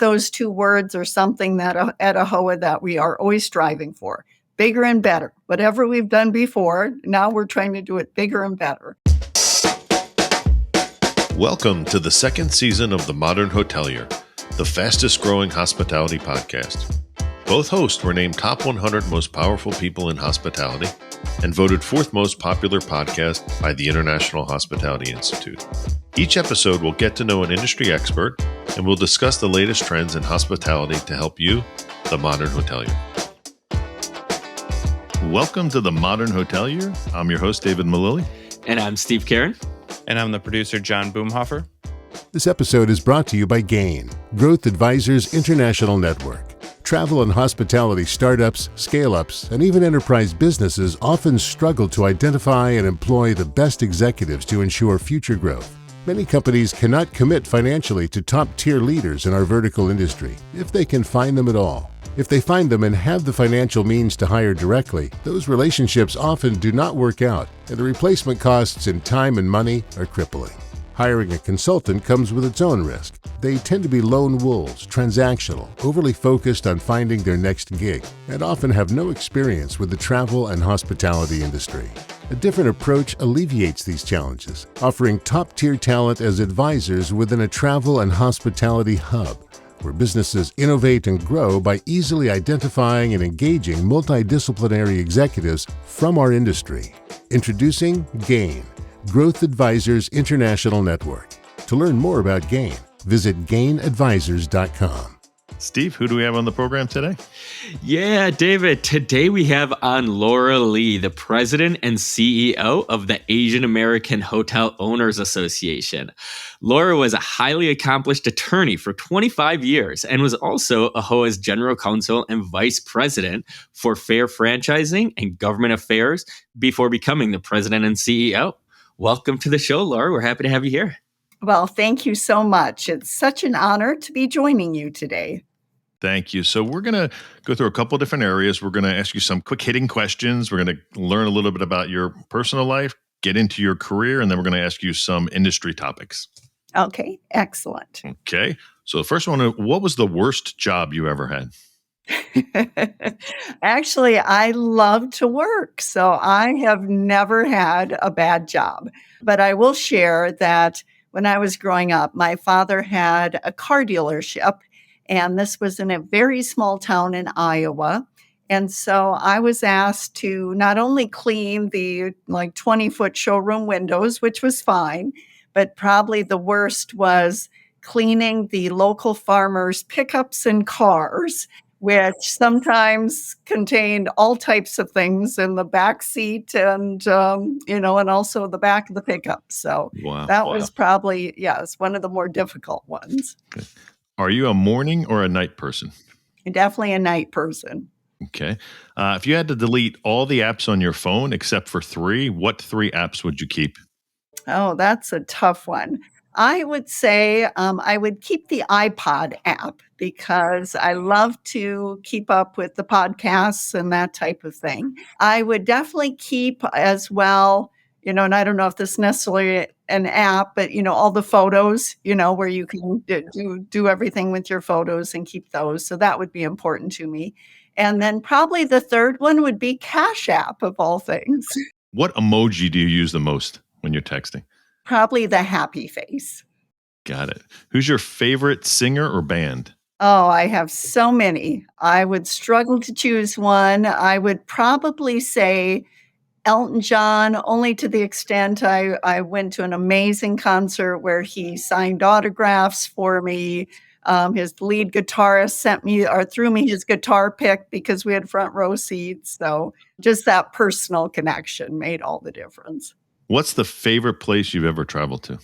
those two words are something that at AAHOA that we are always striving for. Bigger and better. Whatever we've done before, now we're trying to do it bigger and better. Welcome to the second season of The Modern Hotelier, the fastest growing hospitality podcast. Both hosts were named top 100 most powerful people in hospitality and voted fourth most popular podcast by the International Hospitality Institute. Each episode will get to know an industry expert and we'll discuss the latest trends in hospitality to help you, the modern hotelier. Welcome to The Modern Hotelier. I'm your host, David Malilly. And I'm Steve Karen. And I'm the producer, John Boomhofer. This episode is brought to you by GAIN, Growth Advisors International Network. Travel and hospitality startups, scale-ups, and even enterprise businesses often struggle to identify and employ the best executives to ensure future growth. Many companies cannot commit financially to top-tier leaders in our vertical industry, if they can find them at all. If they find them and have the financial means to hire directly, those relationships often do not work out, and the replacement costs in time and money are crippling. Hiring a consultant comes with its own risk. They tend to be lone wolves, transactional, overly focused on finding their next gig, and often have no experience with the travel and hospitality industry. A different approach alleviates these challenges, offering top-tier talent as advisors within a travel and hospitality hub, where businesses innovate and grow by easily identifying and engaging multidisciplinary executives from our industry. Introducing GAIN, Growth Advisors International Network. To learn more about GAIN, visit gainadvisors.com. Steve, who do we have on the program today? Yeah, David. Today we have on Laura Lee, the president and CEO of the Asian American Hotel Owners Association. Laura was a highly accomplished attorney for 25 years and was also AAHOA's general counsel and vice president for fair franchising and government affairs before becoming the president and CEO. Welcome to the show, Laura. We're happy to have you here. Well, thank you so much. It's such an honor to be joining you today. Thank you. So we're going to go through a couple of different areas. We're going to ask you some quick hitting questions. We're going to learn a little bit about your personal life, get into your career, and then we're going to ask you some industry topics. Okay, excellent. Okay. So the first one, what was the worst job you ever had? Actually, I love to work, so I have never had a bad job. But I will share that when I was growing up, my father had a car dealership, and this was in a very small town in Iowa. And so I was asked to not only clean the 20-foot showroom windows, which was fine, but probably the worst was cleaning the local farmers' pickups and cars, which sometimes contained all types of things in the back seat and also the back of the pickup. So that was probably, yes, one of the more difficult ones. Okay. Are you a morning or a night person? Definitely a night person. Okay. If you had to delete all the apps on your phone except for 3, what 3 apps would you keep? Oh, that's a tough one. I would say I would keep the iPod app because I love to keep up with the podcasts and that type of thing. I would definitely keep as well, and I don't know if this is necessarily an app, but, all the photos, where you can do everything with your photos and keep those. So that would be important to me. And then probably the third one would be Cash App of all things. What emoji do you use the most when you're texting? Probably the happy face. Got it. Who's your favorite singer or band? Oh, I have so many. I would struggle to choose one. I would probably say Elton John, only to the extent I went to an amazing concert where he signed autographs for me. His lead guitarist threw me his guitar pick because we had front row seats. So just that personal connection made all the difference. What's the favorite place you've ever traveled to?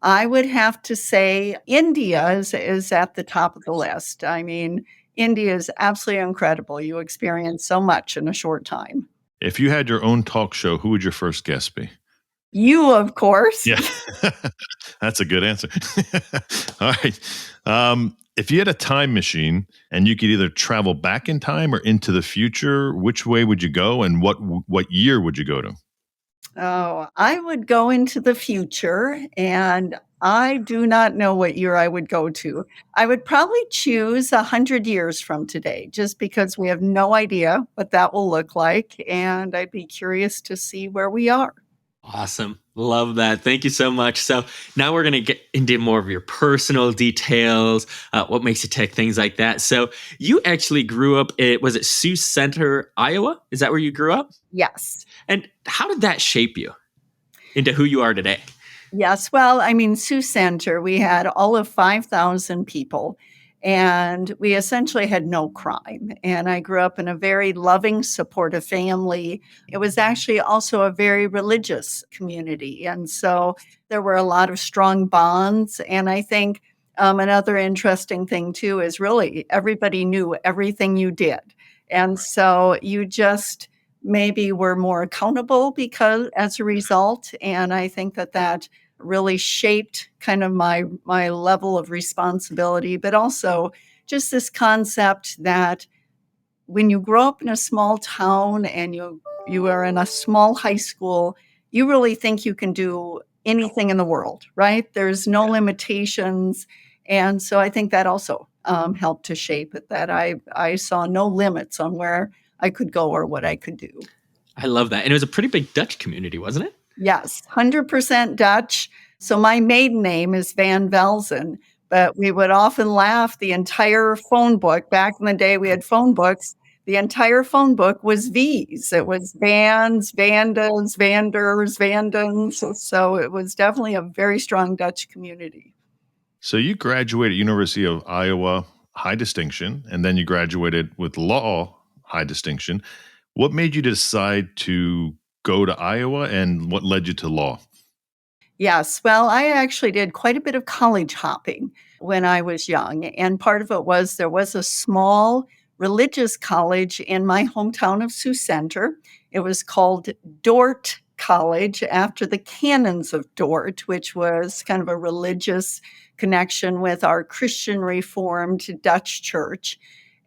I would have to say India is at the top of the list. I mean, India is absolutely incredible. You experience so much in a short time. If you had your own talk show, who would your first guest be? You, of course. Yeah, that's a good answer. All right. If you had a time machine and you could either travel back in time or into the future, which way would you go and what year would you go to? Oh, I would go into the future, and I do not know what year I would go to. I would probably choose 100 years from today, just because we have no idea what that will look like, and I'd be curious to see where we are. Awesome. Love that. Thank you so much. So now we're going to get into more of your personal details, what makes you tick, things like that. So you actually grew up, was it Sioux Center, Iowa? Is that where you grew up? Yes. And how did that shape you into who you are today? Yes. Well, I mean, Sioux Center, we had all of 5,000 people, and we essentially had no crime. And I grew up in a very loving, supportive family. It was actually also a very religious community. And so there were a lot of strong bonds. And I think another interesting thing, too, is really everybody knew everything you did. And so you just maybe were more accountable because as a result. And I think that really shaped kind of my level of responsibility, but also just this concept that when you grow up in a small town and you are in a small high school, you really think you can do anything in the world, right? There's no limitations. And so I think that also helped to shape it, that I saw no limits on where I could go or what I could do. I love that. And it was a pretty big Dutch community, wasn't it? Yes, 100% Dutch. So my maiden name is Van Velzen, but we would often laugh the entire phone book. Back in the day, we had phone books. The entire phone book was V's. It was Vans, Vandas, Vanders, Vandens. So it was definitely a very strong Dutch community. So you graduated University of Iowa, high distinction, and then you graduated with law, high distinction. What made you decide to go to Iowa, and what led you to law? Yes. Well, I actually did quite a bit of college hopping when I was young. And part of it was there was a small religious college in my hometown of Sioux Center. It was called Dort College after the canons of Dort, which was kind of a religious connection with our Christian Reformed Dutch church.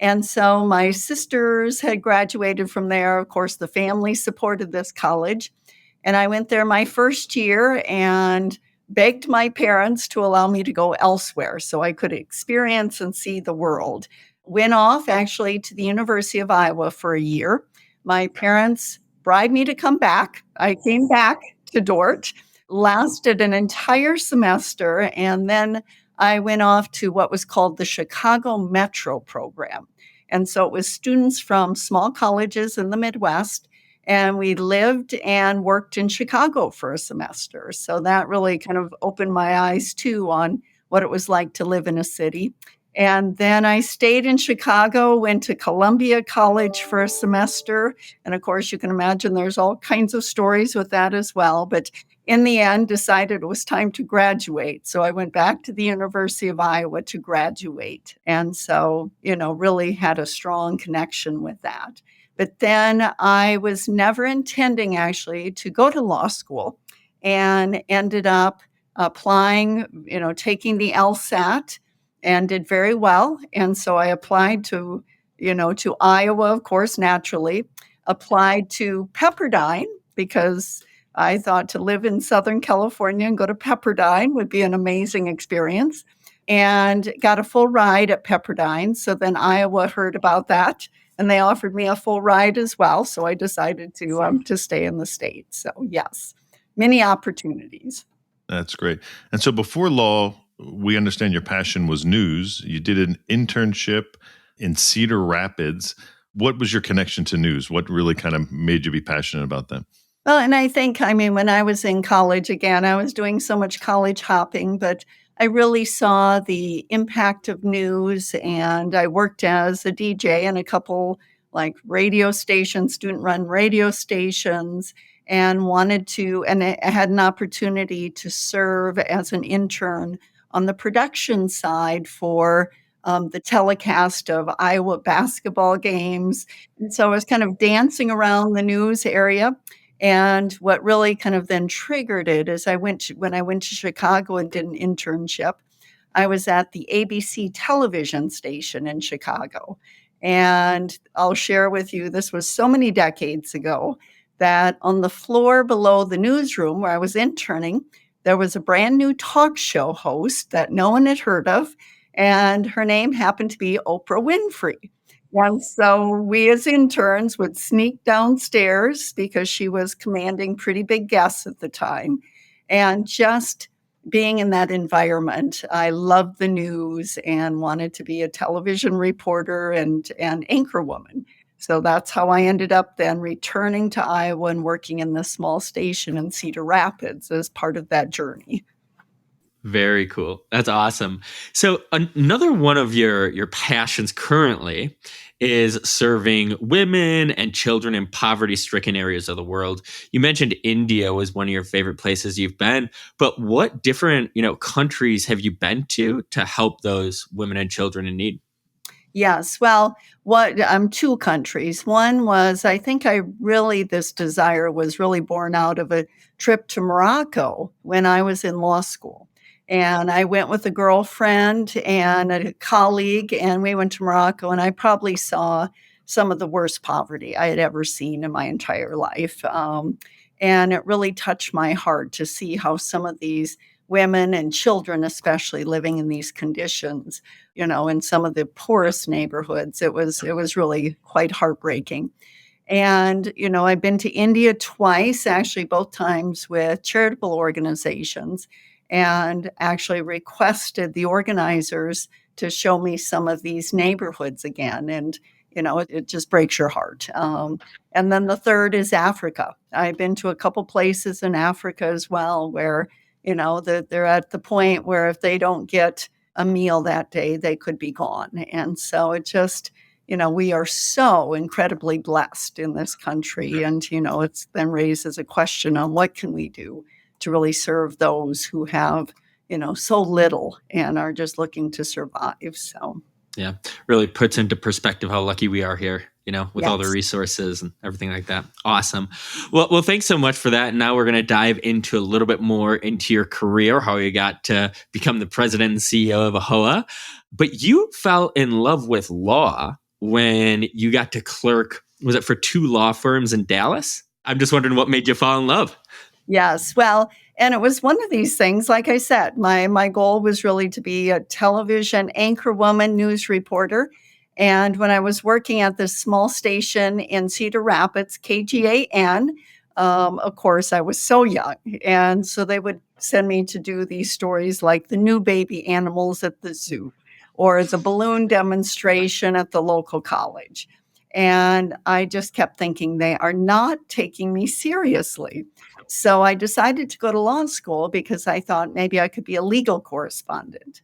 And so my sisters had graduated from there. Of course, the family supported this college. And I went there my first year and begged my parents to allow me to go elsewhere so I could experience and see the world. Went off actually to the University of Iowa for a year. My parents bribed me to come back. I came back to Dort, lasted an entire semester, and then I went off to what was called the Chicago Metro program. And so it was students from small colleges in the Midwest, and we lived and worked in Chicago for a semester. So that really kind of opened my eyes too on what it was like to live in a city. And then I stayed in Chicago, went to Columbia College for a semester. And of course, you can imagine there's all kinds of stories with that as well. But in the end, decided it was time to graduate. So I went back to the University of Iowa to graduate. And so, really had a strong connection with that. But then I was never intending actually to go to law school and ended up applying, taking the LSAT and did very well. And so I applied to Iowa, of course, naturally, applied to Pepperdine because I thought to live in Southern California and go to Pepperdine would be an amazing experience, and got a full ride at Pepperdine. So then Iowa heard about that, and they offered me a full ride as well. So I decided to stay in the state. So yes, many opportunities. That's great. And so before law, we understand your passion was news. You did an internship in Cedar Rapids. What was your connection to news? What really kind of made you be passionate about that? Well, and I think, when I was in college, again, I was doing so much college hopping, but I really saw the impact of news. And I worked as a DJ in a couple like radio stations, student run radio stations, and I had an opportunity to serve as an intern on the production side for the telecast of Iowa basketball games. And so I was kind of dancing around the news area. And what really kind of then triggered it is when I went to Chicago and did an internship, I was at the ABC television station in Chicago. And I'll share with you, this was so many decades ago that on the floor below the newsroom where I was interning, there was a brand new talk show host that no one had heard of, and her name happened to be Oprah Winfrey. And so we as interns would sneak downstairs because she was commanding pretty big guests at the time. And just being in that environment, I loved the news and wanted to be a television reporter and anchor woman. So that's how I ended up then returning to Iowa and working in this small station in Cedar Rapids as part of that journey. Very cool. That's awesome. So another one of your passions currently is serving women and children in poverty-stricken areas of the world. You mentioned India was one of your favorite places you've been, but what different, countries have you been to help those women and children in need? Yes, well, two countries. One was, I think this desire was really born out of a trip to Morocco when I was in law school. And I went with a girlfriend and a colleague, and we went to Morocco, and I probably saw some of the worst poverty I had ever seen in my entire life. And it really touched my heart to see how some of these women and children, especially living in these conditions, in some of the poorest neighborhoods. It was really quite heartbreaking. And, I've been to India twice, actually both times with charitable organizations, and actually requested the organizers to show me some of these neighborhoods again. And, it just breaks your heart. And then the third is Africa. I've been to a couple places in Africa as well where, they're at the point where if they don't get a meal that day, they could be gone. And so it just, we are so incredibly blessed in this country. And, it's then raises a question on what can we do to really serve those who have, so little and are just looking to survive. So, Yeah, really puts into perspective how lucky we are here, with all the yes. resources and everything like that. Awesome. Well, thanks so much for that. And now we're going to dive into a little bit more into your career, how you got to become the president and CEO of AAHOA. But you fell in love with law when you got to clerk, was it for two law firms in Dallas? I'm just wondering what made you fall in love. Yes. Well, and it was one of these things, like I said, my goal was really to be a television anchor woman, news reporter. And when I was working at this small station in Cedar Rapids, KGAN, of course, I was so young. And so they would send me to do these stories like the new baby animals at the zoo or the balloon demonstration at the local college. And I just kept thinking they are not taking me seriously. So I decided to go to law school because I thought maybe I could be a legal correspondent.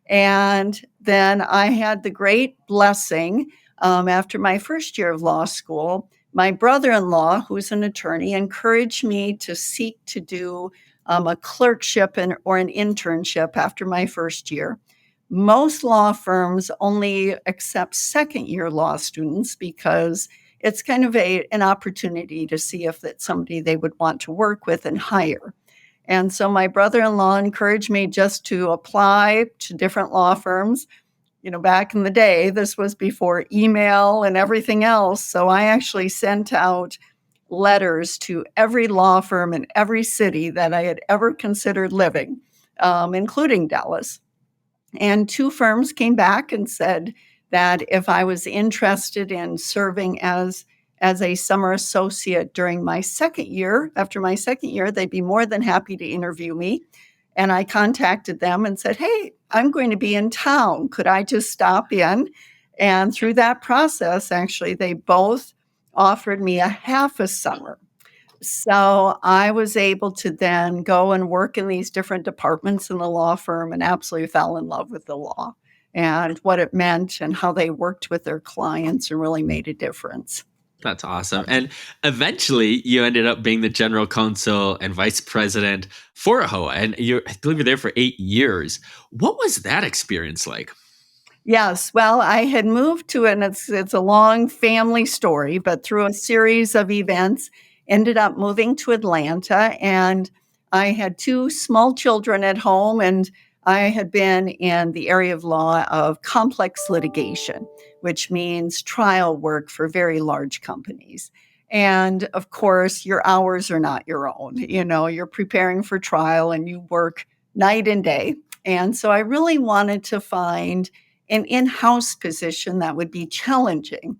And then I had the great blessing after my first year of law school, my brother-in-law, who's an attorney, encouraged me to seek to do a clerkship or an internship after my first year. Most law firms only accept second-year law students because it's kind of an opportunity to see if it's somebody they would want to work with and hire. And so my brother-in-law encouraged me just to apply to different law firms. Back in the day, this was before email and everything else. So I actually sent out letters to every law firm in every city that I had ever considered living, including Dallas. And two firms came back and said that if I was interested in serving as a summer associate during my second year, after my second year, they'd be more than happy to interview me. And I contacted them and said, hey, I'm going to be in town. Could I just stop in? And through that process, actually, they both offered me a half a summer. So I was able to then go and work in these different departments in the law firm and absolutely fell in love with the law and what it meant and how they worked with their clients and really made a difference. That's awesome. And eventually you ended up being the general counsel and vice president for AAHOA. And I believe you're there for 8 years. What was that experience like? Yes. Well, I had moved to, and it's a long family story, but through a series of events, ended up moving to Atlanta. And I had two small children at home, and I had been in the area of law of complex litigation, which means trial work for very large companies. And of course, your hours are not your own. You're preparing for trial and you work night and day. And so I really wanted to find an in-house position that would be challenging.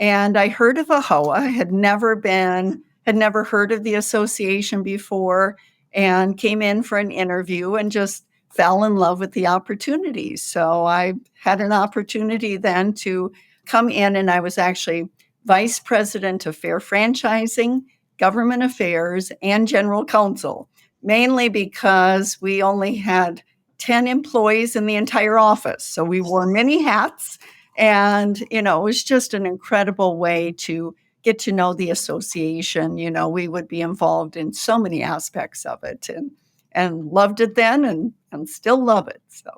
And I heard of AAHOA, had never heard of the association before, and came in for an interview and just fell in love with the opportunities. So I had an opportunity then to come in, and I was actually Vice President of Fair Franchising, Government Affairs, and General Counsel, mainly because we only had 10 employees in the entire office. So we wore many hats. And, it was just an incredible way to get to know the association. We would be involved in so many aspects of it and loved it then and still love it. So.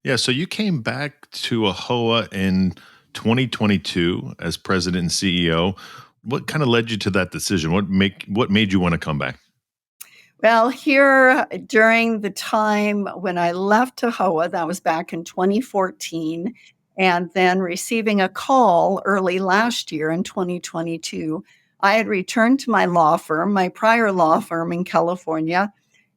Yeah, so you came back to AAHOA in 2022 as president and CEO. What kind of led you to that decision? What made you want to come back? Well, here during the time when I left AAHOA, that was back in 2014, and then receiving a call early last year in 2022, I had returned to my law firm, my prior law firm in California.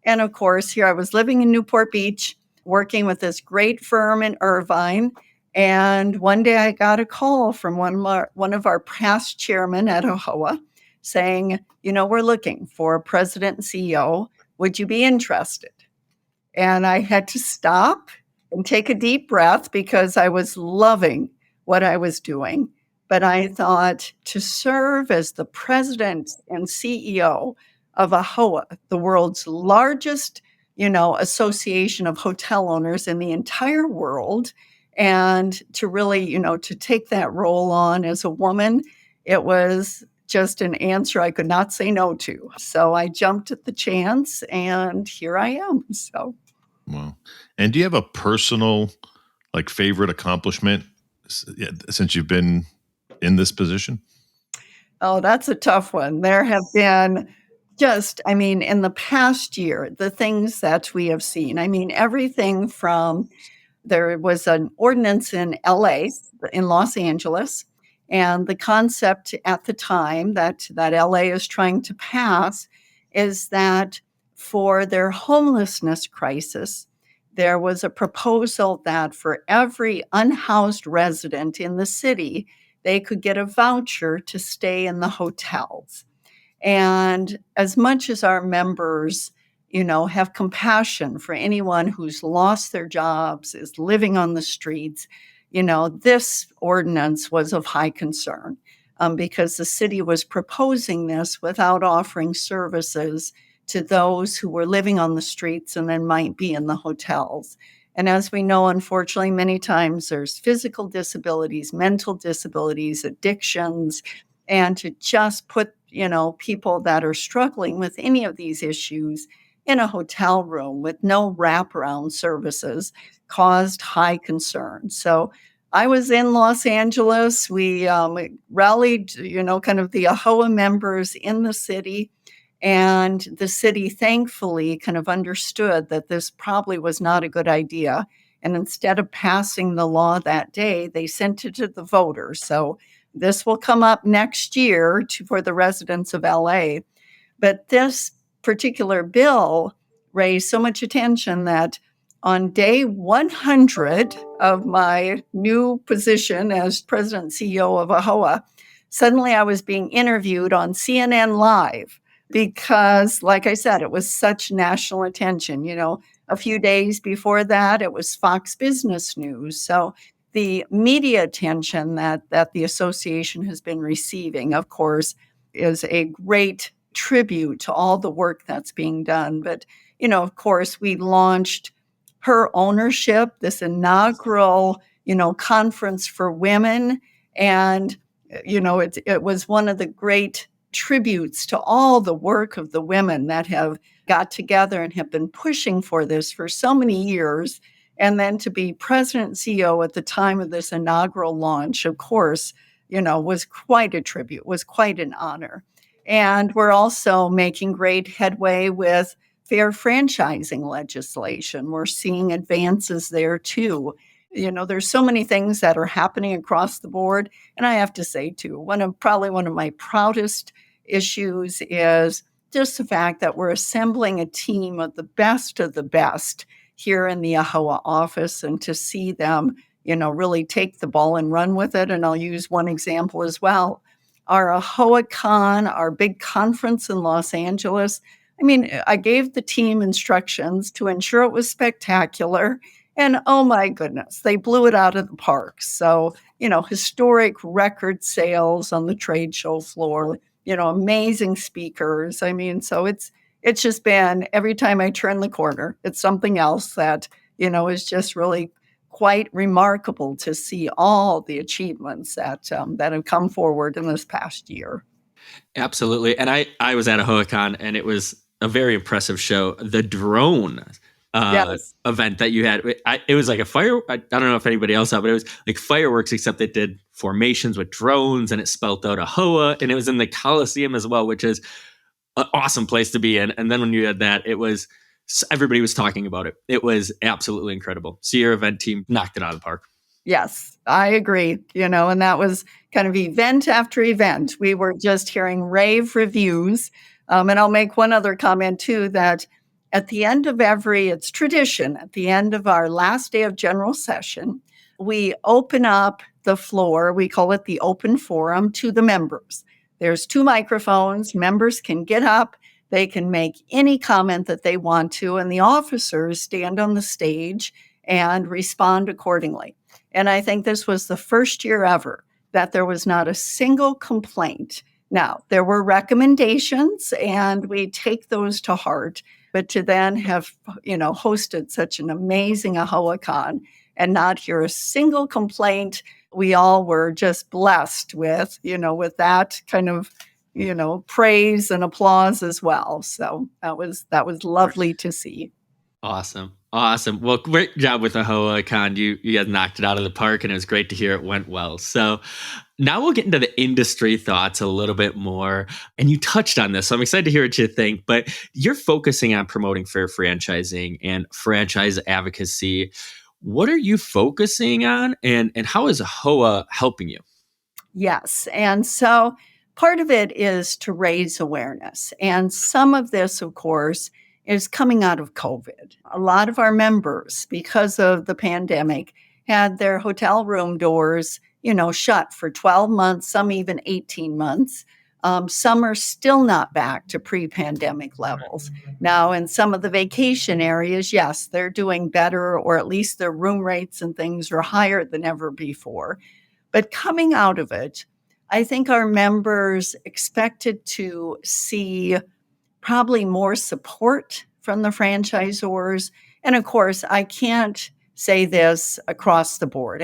And of course, here I was living in Newport Beach, working with this great firm in Irvine. And one day I got a call from one of our past chairmen at AAHOA saying, we're looking for a president and CEO. Would you be interested? And I had to stop and take a deep breath because I was loving what I was doing. But I thought to serve as the president and CEO of AAHOA, the world's largest, association of hotel owners in the entire world, and to really, to take that role on as a woman, it was just an answer I could not say no to. So I jumped at the chance and here I am. So. Wow. And do you have a personal, favorite accomplishment since you've been in this position? Oh, that's a tough one. There have been in the past year, the things that we have seen, everything from there was an ordinance in LA, in Los Angeles, and the concept at the time that LA is trying to pass is that for their homelessness crisis, there was a proposal that for every unhoused resident in the city, they could get a voucher to stay in the hotels. And as much as our members, have compassion for anyone who's lost their jobs, is living on the streets, this ordinance was of high concern because the city was proposing this without offering services to those who were living on the streets and then might be in the hotels. And as we know, unfortunately, many times there's physical disabilities, mental disabilities, addictions, and to just put, people that are struggling with any of these issues in a hotel room with no wraparound services caused high concern. So I was in Los Angeles. We rallied, kind of the AAHOA members in the city. And the city thankfully kind of understood that this probably was not a good idea. And instead of passing the law that day, they sent it to the voters. So this will come up next year for the residents of LA. But this particular bill raised so much attention that on day 100 of my new position as president and CEO of AAHOA, suddenly I was being interviewed on CNN Live because, like I said, it was such national attention. A few days before that, it was Fox Business News. So the media attention that the association has been receiving, of course, is a great tribute to all the work that's being done. But, of course, we launched her ownership, this inaugural, conference for women. And, it was one of the great tributes to all the work of the women that have got together and have been pushing for this for so many years. And then to be president and CEO at the time of this inaugural launch, of course, was quite a tribute, was quite an honor. And we're also making great headway with fair franchising legislation. We're seeing advances there too. There's so many things that are happening across the board. And I have to say too, probably one of my proudest, issues is just the fact that we're assembling a team of the best here in the AAHOA office, and to see them, really take the ball and run with it. And I'll use one example as well. Our AAHOA Con, our big conference in Los Angeles, I gave the team instructions to ensure it was spectacular. And oh my goodness, they blew it out of the park. So, historic record sales on the trade show floor, amazing speakers. So it's just been, every time I turn the corner, it's something else that, is just really quite remarkable to see all the achievements that have come forward in this past year. Absolutely. And I was at a HoaCon, and it was a very impressive show. The drone Yes. event that you had, it was like a fire. I don't know if anybody else saw, but it was like fireworks, except it did formations with drones, and it spelled out AAHOA, and it was in the Coliseum as well, which is an awesome place to be in. And then when you had that, everybody was talking about it. It was absolutely incredible. So your event team knocked it out of the park. Yes, I agree. And that was kind of event after event. We were just hearing rave reviews. And I'll make one other comment too, that at the end of it's tradition, at the end of our last day of general session, we open up the floor. We call it the open forum to the members. There's 2 microphones. Members can get up. They can make any comment that they want to, and the officers stand on the stage and respond accordingly. And I think this was the first year ever that there was not a single complaint. Now, there were recommendations, and we take those to heart, but to then have, hosted such an amazing AAHOA and not hear a single complaint, we all were just blessed with, with that kind of, praise and applause as well. So that was lovely to see. Awesome. Well, great job with the HoaCon. You guys knocked it out of the park, and it was great to hear it went well. So now we'll get into the industry thoughts a little bit more. And you touched on this, so I'm excited to hear what you think. But you're focusing on promoting fair franchising and franchise advocacy. What are you focusing on, and how is AAHOA helping you? Yes. And so part of it is to raise awareness. And some of this, of course, is coming out of COVID. A lot of our members, because of the pandemic, had their hotel room doors, shut for 12 months, some even 18 months. Some are still not back to pre-pandemic levels. Now, in some of the vacation areas, yes, they're doing better, or at least their room rates and things are higher than ever before. But coming out of it, I think our members expected to see probably more support from the franchisors. And of course, I can't say this across the board.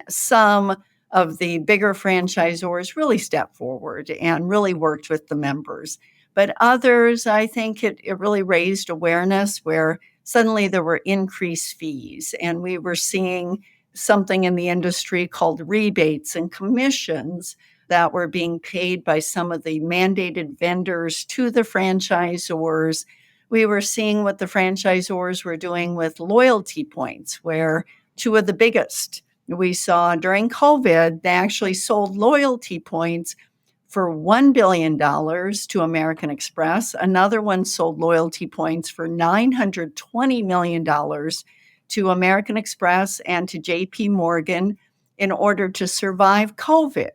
Some of the bigger franchisors really stepped forward and really worked with the members. But others, I think it really raised awareness, where suddenly there were increased fees, and we were seeing something in the industry called rebates and commissions that were being paid by some of the mandated vendors to the franchisors. We were seeing what the franchisors were doing with loyalty points, where 2 of the biggest we saw during COVID, they actually sold loyalty points for $1 billion to American Express. Another one sold loyalty points for $920 million to American Express and to JP Morgan in order to survive COVID.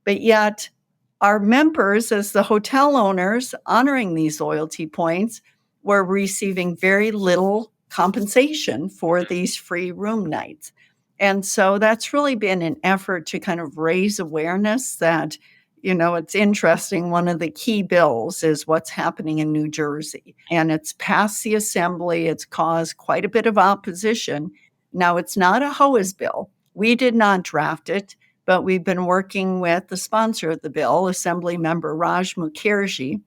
But yet our members, as the hotel owners honoring these loyalty points, were receiving very little compensation for these free room nights. And so that's really been an effort to kind of raise awareness that, it's interesting. One of the key bills is what's happening in New Jersey, and it's passed the assembly. It's caused quite a bit of opposition. Now, it's not AAHOA's bill. We did not draft it, but we've been working with the sponsor of the bill, Assembly Member Raj Mukherjee,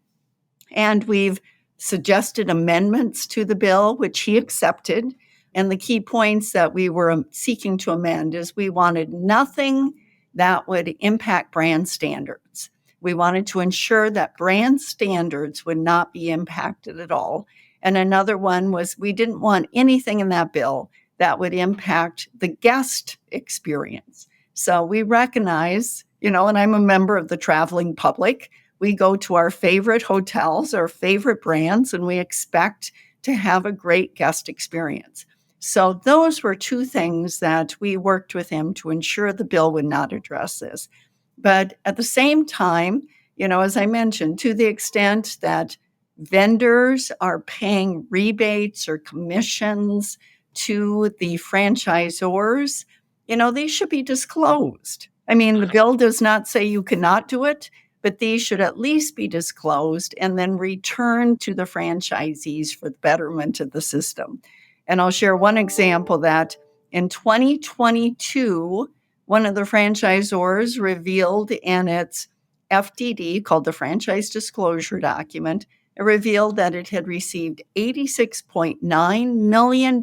and we've suggested amendments to the bill, which he accepted. And the key points that we were seeking to amend is we wanted nothing that would impact brand standards. We wanted to ensure that brand standards would not be impacted at all. And another one was we didn't want anything in that bill that would impact the guest experience. So we recognize, and I'm a member of the traveling public, we go to our favorite hotels, our favorite brands, and we expect to have a great guest experience. So those were two things that we worked with him to ensure the bill would not address this. But at the same time, as I mentioned, to the extent that vendors are paying rebates or commissions to the franchisors, these should be disclosed. I mean, the bill does not say you cannot do it, but these should at least be disclosed and then returned to the franchisees for the betterment of the system. And I'll share one example that in 2022, one of the franchisors revealed in its FDD, called the Franchise Disclosure Document, it revealed that it had received $86.9 million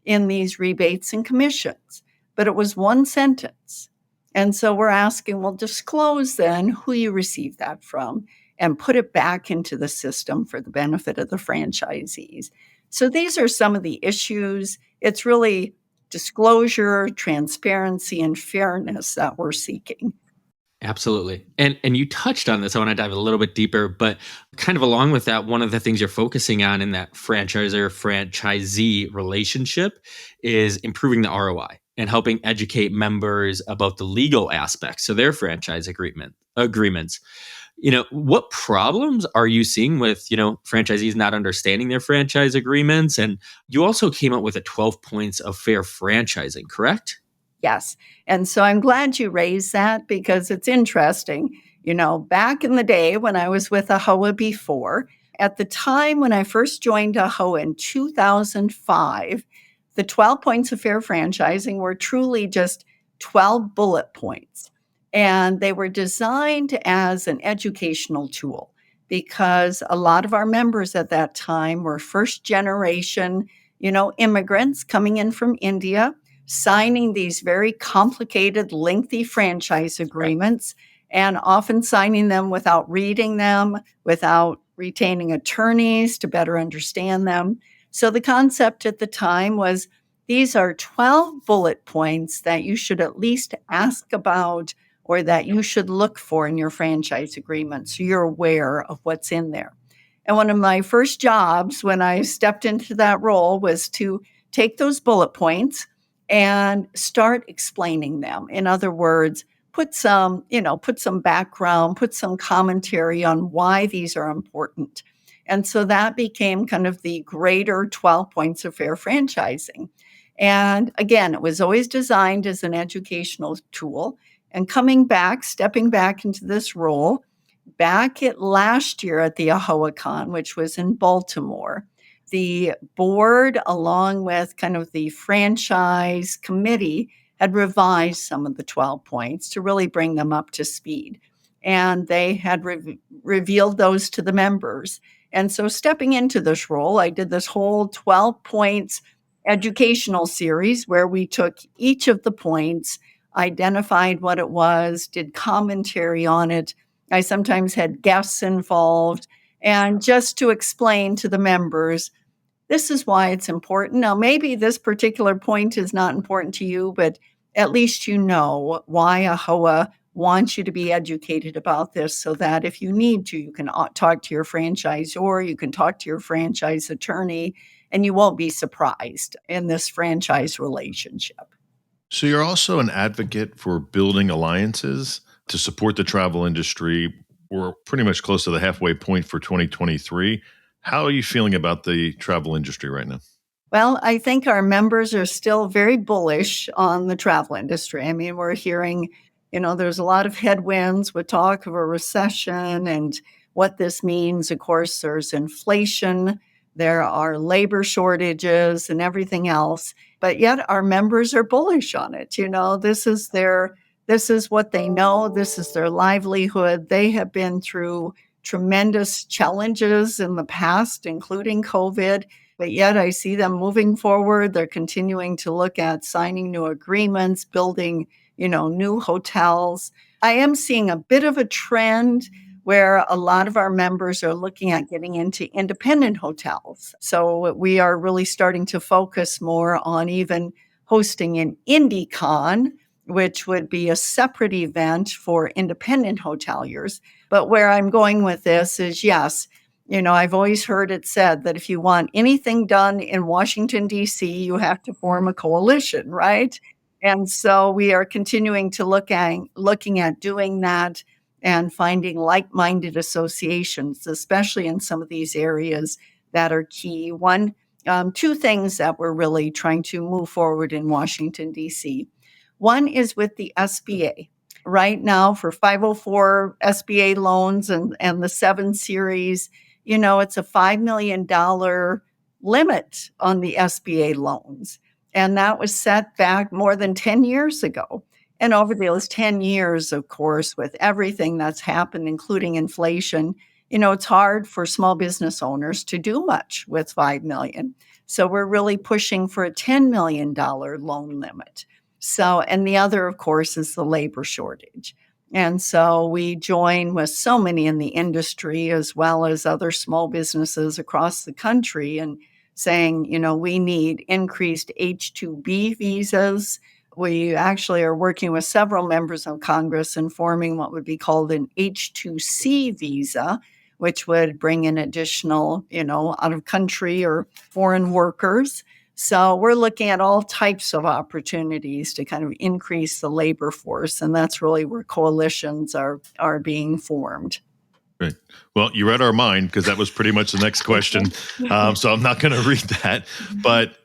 in these rebates and commissions, but it was one sentence. And so we're asking, well, disclose then who you received that from and put it back into the system for the benefit of the franchisees. So these are some of the issues. It's really disclosure, transparency, and fairness that we're seeking. Absolutely. And you touched on this. I want to dive a little bit deeper, but kind of along with that, one of the things you're focusing on in that franchisor-franchisee relationship is improving the ROI and helping educate members about the legal aspects of their franchise agreements. What problems are you seeing with, franchisees not understanding their franchise agreements? And you also came up with a 12 points of fair franchising, correct? Yes. And so I'm glad you raised that because it's interesting. Back in the day when I was with AAHOA before, at the time when I first joined AAHOA in 2005, the 12 points of fair franchising were truly just 12 bullet points. And they were designed as an educational tool because a lot of our members at that time were first generation, immigrants coming in from India, signing these very complicated, lengthy franchise agreements, and often signing them without reading them, without retaining attorneys to better understand them. So the concept at the time was these are 12 bullet points that you should at least ask about or that you should look for in your franchise agreement so you're aware of what's in there. And one of my first jobs when I stepped into that role was to take those bullet points and start explaining them. In other words, put some background, put some commentary on why these are important. And so that became kind of the greater 12 points of fair franchising. And again, it was always designed as an educational tool. And stepping back into this role, back at last year at the AAHOA which was in Baltimore, the board, along with kind of the franchise committee, had revised some of the 12 points to really bring them up to speed. And they had revealed those to the members. And so stepping into this role, I did this whole 12 points educational series where we took each of the points, identified what it was, did commentary on it. I sometimes had guests involved, and just to explain to the members, this is why it's important. Now, maybe this particular point is not important to you, but at least you know why AAHOA wants you to be educated about this so that if you need to, you can talk to your franchisor, you can talk to your franchise attorney, and you won't be surprised in this franchise relationship. So you're also an advocate for building alliances to support the travel industry. We're pretty much close to the halfway point for 2023. How are you feeling about the travel industry right now? Well, I think our members are still very bullish on the travel industry. I mean, we're hearing, there's a lot of headwinds with talk of a recession and what this means. Of course, there's inflation, there are labor shortages and everything else, but yet our members are bullish on it. This is what they know. This is their livelihood. They have been through tremendous challenges in the past, including COVID, but yet I see them moving forward. They're continuing to look at signing new agreements, building, new hotels. I am seeing a bit of a trend where a lot of our members are looking at getting into independent hotels. So we are really starting to focus more on even hosting an IndieCon which would be a separate event for independent hoteliers. But where I'm going with this is, yes, I've always heard it said that if you want anything done in Washington, D.C., you have to form a coalition, right? And so we are continuing to looking at doing that and finding like-minded associations, especially in some of these areas that are key. Two things that we're really trying to move forward in Washington, D.C. One is with the SBA. Right now, for 504 SBA loans and the 7 series, it's a $5 million limit on the SBA loans. And that was set back more than 10 years ago. And over those 10 years, of course, with everything that's happened, including inflation, it's hard for small business owners to do much with $5 million. So we're really pushing for a $10 million loan limit. So, and the other, of course, is the labor shortage. And so we join with so many in the industry, as well as other small businesses across the country, and saying, we need increased H-2B visas. We actually are working with several members of Congress in forming what would be called an H-2C visa, which would bring in additional, out of country or foreign workers. So we're looking at all types of opportunities to kind of increase the labor force. And that's really where coalitions are being formed. Right. Well, you read our mind, because that was pretty much the next question. So I'm not going to read that. But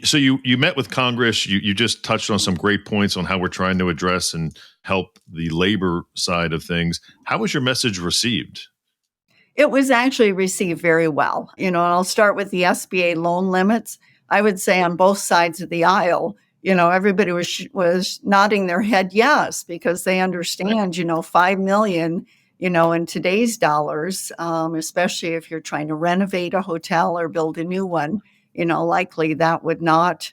so you met with Congress. You just touched on some great points on how we're trying to address and help the labor side of things. How was your message received? It was actually received very well. And I'll start with the SBA loan limits. I would say on both sides of the aisle, everybody was nodding their head yes, because they understand, $5 million, in today's dollars, especially if you're trying to renovate a hotel or build a new one, likely that would not,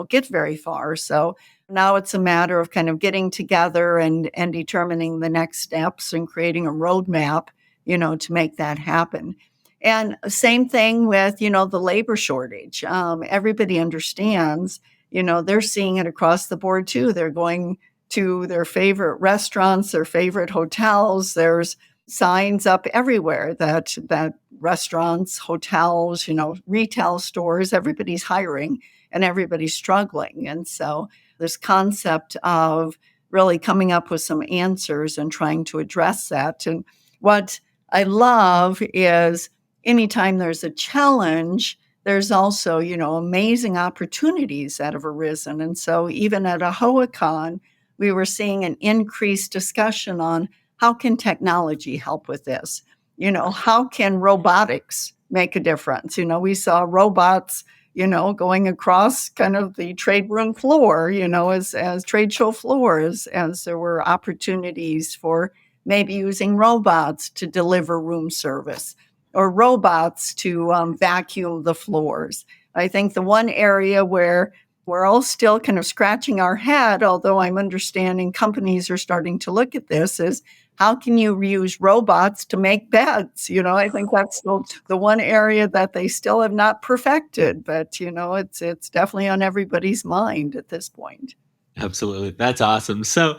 get very far. So now it's a matter of kind of getting together and determining the next steps and creating a roadmap, to make that happen. And same thing with, the labor shortage. Everybody understands, they're seeing it across the board too. They're going to their favorite restaurants, their favorite hotels. There's signs up everywhere that restaurants, hotels, retail stores, everybody's hiring and everybody's struggling. And so this concept of really coming up with some answers and trying to address that. And what I love is anytime there's a challenge, there's also, amazing opportunities that have arisen. And so even at AAHOA, we were seeing an increased discussion on how can technology help with this? How can robotics make a difference? We saw robots, going across kind of the trade room floor, as trade show floors, as there were opportunities for maybe using robots to deliver room service or robots to vacuum the floors. I think the one area where we're all still kind of scratching our head, although I'm understanding companies are starting to look at this, is how can you use robots to make beds? I think that's still the one area that they still have not perfected, but, it's definitely on everybody's mind at this point. Absolutely. That's awesome. So,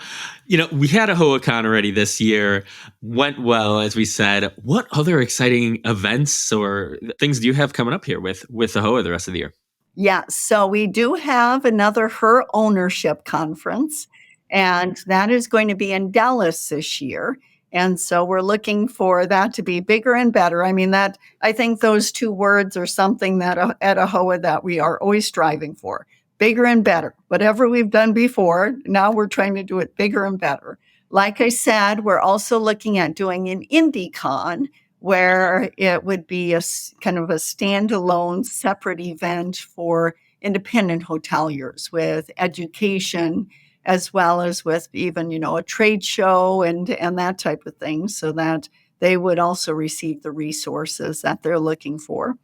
we had a HoaCon already this year, went well, as we said. What other exciting events or things do you have coming up here with the HOA the rest of the year? Yeah, so we do have another Her Ownership Conference, and that is going to be in Dallas this year. And so we're looking for that to be bigger and better. I mean, I think those two words are something that at AAHOA that we are always striving for. Bigger and better. Whatever we've done before, now we're trying to do it bigger and better. Like I said, we're also looking at doing an IndyCon, where it would be a kind of a standalone separate event for independent hoteliers with education, as well as with even, a trade show and that type of thing, so that they would also receive the resources that they're looking for.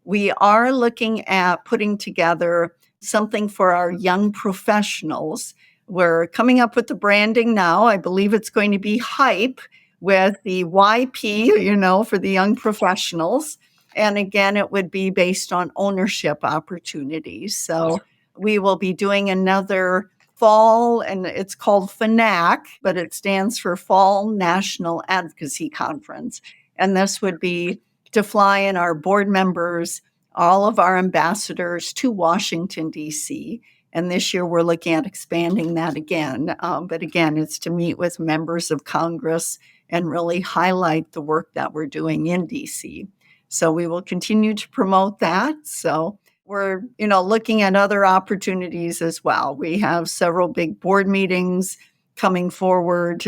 We are looking at putting together something for our young professionals. We're coming up with the branding now. I believe it's going to be Hype with the YP, for the young professionals. And again, it would be based on ownership opportunities. So we will be doing another fall, and it's called FNAC, but it stands for Fall National Advocacy Conference. And this would be to fly in our board members, all of our ambassadors to Washington, D.C. And this year we're looking at expanding that again. But again, it's to meet with members of Congress and really highlight the work that we're doing in D.C. So we will continue to promote that. So we're, looking at other opportunities as well. We have several big board meetings coming forward,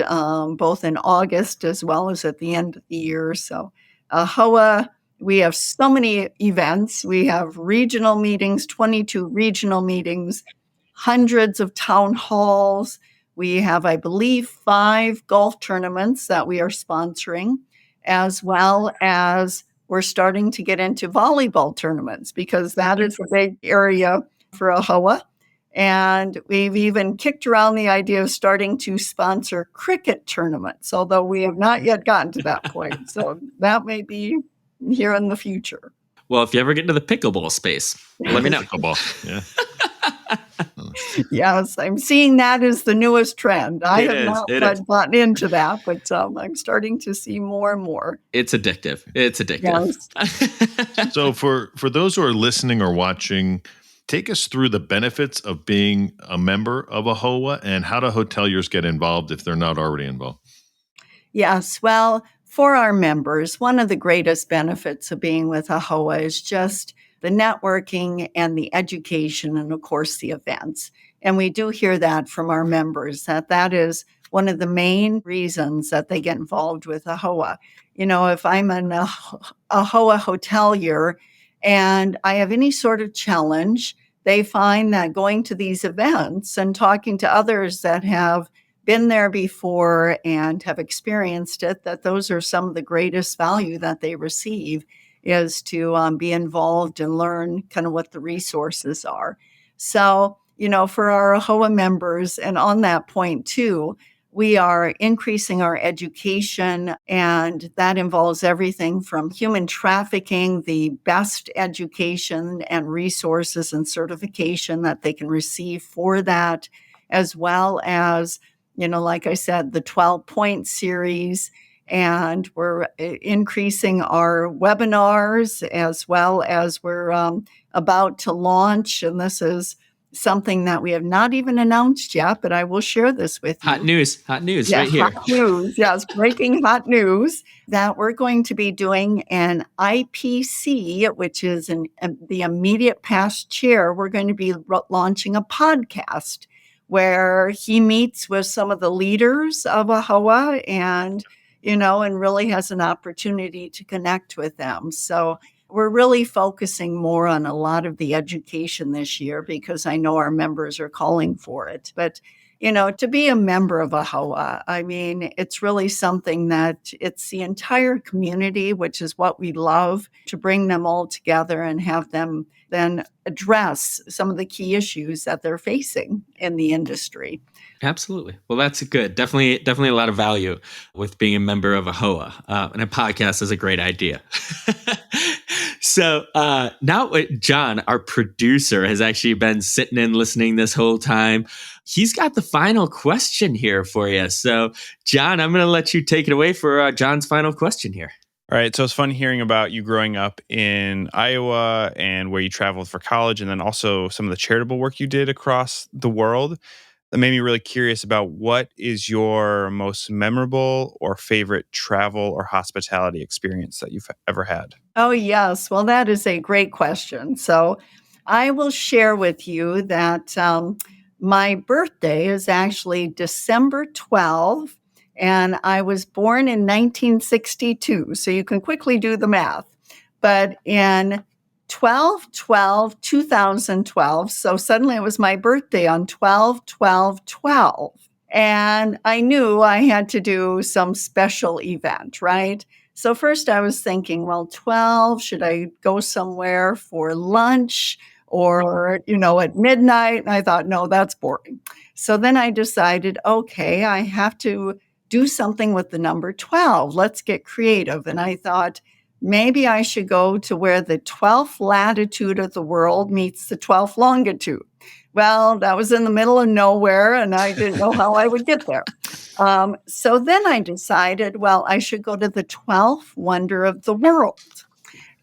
both in August as well as at the end of the year. So AAHOA, we have so many events. We have regional meetings, 22 regional meetings, hundreds of town halls. We have, I believe, 5 golf tournaments that we are sponsoring, as well as we're starting to get into volleyball tournaments because that is a big area for AAHOA. And we've even kicked around the idea of starting to sponsor cricket tournaments, although we have not yet gotten to that point. So that may be here in the future. Well, if you ever get into the pickleball space, let me know. Pickleball, yeah. Yes, I'm seeing that as the newest trend. I have not gotten into that, but I'm starting to see more and more. It's addictive. Yes. So for those who are listening or watching, take us through the benefits of being a member of AAHOA and how do hoteliers get involved if they're not already involved? Yes, well, for our members, one of the greatest benefits of being with AAHOA is just the networking and the education and, of course, the events. And we do hear that from our members, that is one of the main reasons that they get involved with AAHOA. If I'm an AAHOA hotelier and I have any sort of challenge, they find that going to these events and talking to others that have been there before and have experienced it, that those are some of the greatest value that they receive is to be involved and learn kind of what the resources are. So, for our AAHOA members, and on that point too, we are increasing our education, and that involves everything from human trafficking, the best education and resources and certification that they can receive for that, as well as, like I said, the 12-point series. And we're increasing our webinars as well as we're about to launch. And this is something that we have not even announced yet, but I will share this with you. Hot news right here. Hot news, yes, breaking hot news that we're going to be doing an IPC, which is the immediate past chair. We're going to be launching a podcast where he meets with some of the leaders of AAHOA and really has an opportunity to connect with them. So we're really focusing more on a lot of the education this year because I know our members are calling for it. But, to be a member of AAHOA, I mean, it's really something that it's the entire community, which is what we love, to bring them all together and have them then address some of the key issues that they're facing in the industry. Absolutely. Well, that's good. Definitely a lot of value with being a member of AAHOA. And a podcast is a great idea. So now John, our producer, has actually been sitting and listening this whole time. He's got the final question here for you. So John, I'm going to let you take it away for John's final question here. All right. So it's fun hearing about you growing up in Iowa and where you traveled for college, and then also some of the charitable work you did across the world. That made me really curious about what is your most memorable or favorite travel or hospitality experience that you've ever had? Oh, yes. Well, that is a great question. So I will share with you that my birthday is actually December 12th, and I was born in 1962. So you can quickly do the math. But in 2012, so suddenly it was my birthday on 12/12/12. And I knew I had to do some special event, right? So first I was thinking, well, 12, should I go somewhere for lunch or, at midnight? And I thought, no, that's boring. So then I decided, okay, I have to do something with the number 12. Let's get creative. And I thought, maybe I should go to where the 12th latitude of the world meets the 12th longitude, Well, that was in the middle of nowhere, and I didn't know how I would get there. So then I decided, well, I should go to the 12th wonder of the world.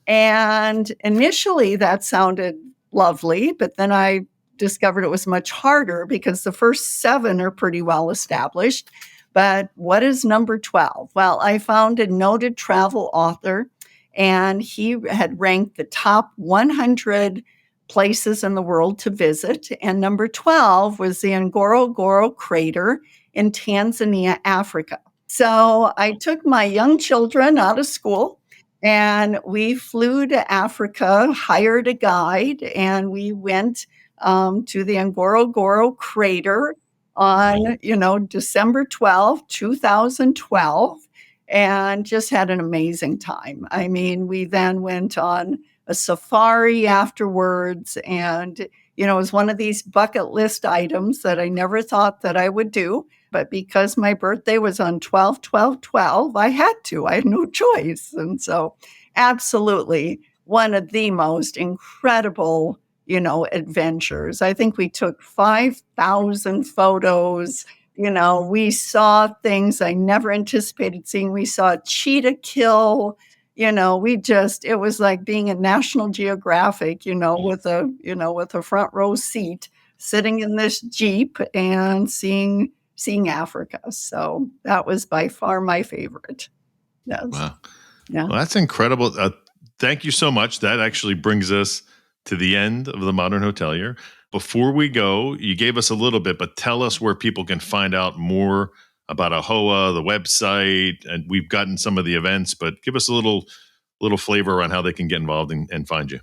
And initially that sounded lovely, but then I discovered it was much harder because the first 7 are pretty well established. But what is number 12? Well, I found a noted travel author, and he had ranked the top 100 places in the world to visit. And number 12 was the Ngorongoro crater in Tanzania, Africa. So I took my young children out of school and we flew to Africa, hired a guide, and we went to the Ngorongoro crater on, December 12th, 2012, and just had an amazing time. I mean, we then went on a safari afterwards, and, it was one of these bucket list items that I never thought that I would do. But because my birthday was on 12/12/12, I had to. I had no choice. And so absolutely one of the most incredible, adventures. I think we took 5,000 photos. We saw things I never anticipated seeing. We saw a cheetah kill. It was like being in National Geographic, with a front row seat, sitting in this Jeep and seeing Africa. So that was by far my favorite. Yes. Wow. Yeah. Well, that's incredible. Thank you so much. That actually brings us to the end of the Modern Hotelier. Before we go, you gave us a little bit, but tell us where people can find out more about AAHOA, the website, and we've gotten some of the events, but give us a little flavor around how they can get involved and find you.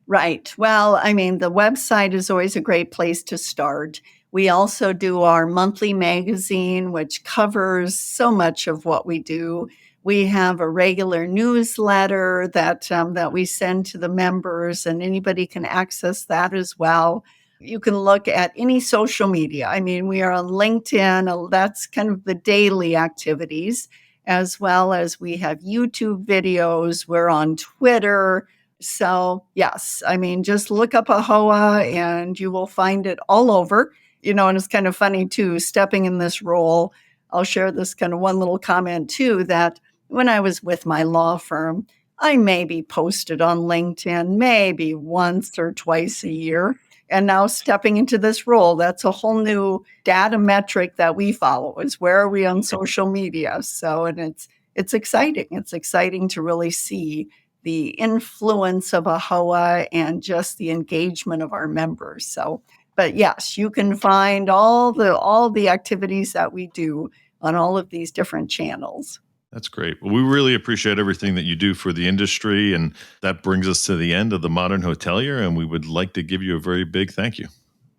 Right. Well, I mean, the website is always a great place to start. We also do our monthly magazine, which covers so much of what we do. We have a regular newsletter that we send to the members, and anybody can access that as well. You can look at any social media. I mean, we are on LinkedIn. That's kind of the daily activities, as well as we have YouTube videos. We're on Twitter. So yes, I mean, just look up AAHOA and you will find it all over. And it's kind of funny too, stepping in this role. I'll share this kind of one little comment too, that when I was with my law firm, I maybe posted on LinkedIn maybe once or twice a year. And now stepping into this role, that's a whole new data metric that we follow, is where are we on social media? So, and it's exciting. It's exciting to really see the influence of AAHOA and just the engagement of our members. So, but yes, you can find all the activities that we do on all of these different channels. That's great. Well, we really appreciate everything that you do for the industry. And that brings us to the end of the Modern Hotelier. And we would like to give you a very big thank you.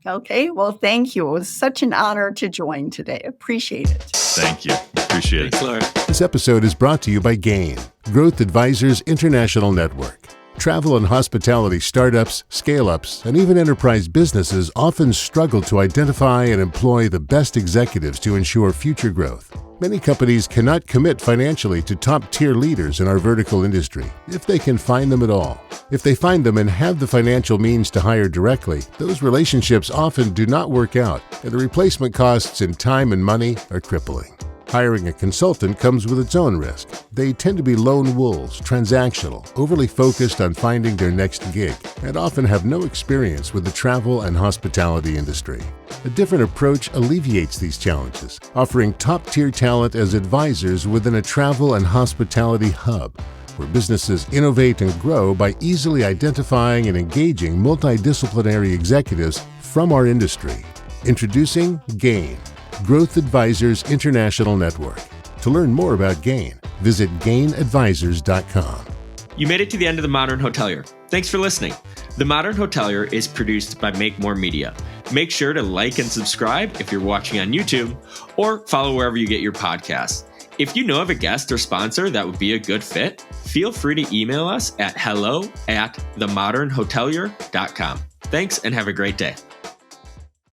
Okay. Well, thank you. It was such an honor to join today. Appreciate it. Thank you. Appreciate Thanks, it. Laura. This episode is brought to you by GAIN, Growth Advisors International Network. Travel and hospitality startups, scale-ups, and even enterprise businesses often struggle to identify and employ the best executives to ensure future growth. Many companies cannot commit financially to top-tier leaders in our vertical industry, if they can find them at all. If they find them and have the financial means to hire directly, those relationships often do not work out, and the replacement costs in time and money are crippling. Hiring a consultant comes with its own risk. They tend to be lone wolves, transactional, overly focused on finding their next gig, and often have no experience with the travel and hospitality industry. A different approach alleviates these challenges, offering top-tier talent as advisors within a travel and hospitality hub, where businesses innovate and grow by easily identifying and engaging multidisciplinary executives from our industry. Introducing GAIN, Growth Advisors International Network. To learn more about GAIN, visit gainadvisors.com. You made it to the end of the Modern Hotelier. Thanks for listening. The Modern Hotelier is produced by Make More Media. Make sure to like and subscribe if you're watching on YouTube, or follow wherever you get your podcasts. If you know of a guest or sponsor that would be a good fit, feel free to email us at hello@themodernhotelier.com. Thanks and have a great day.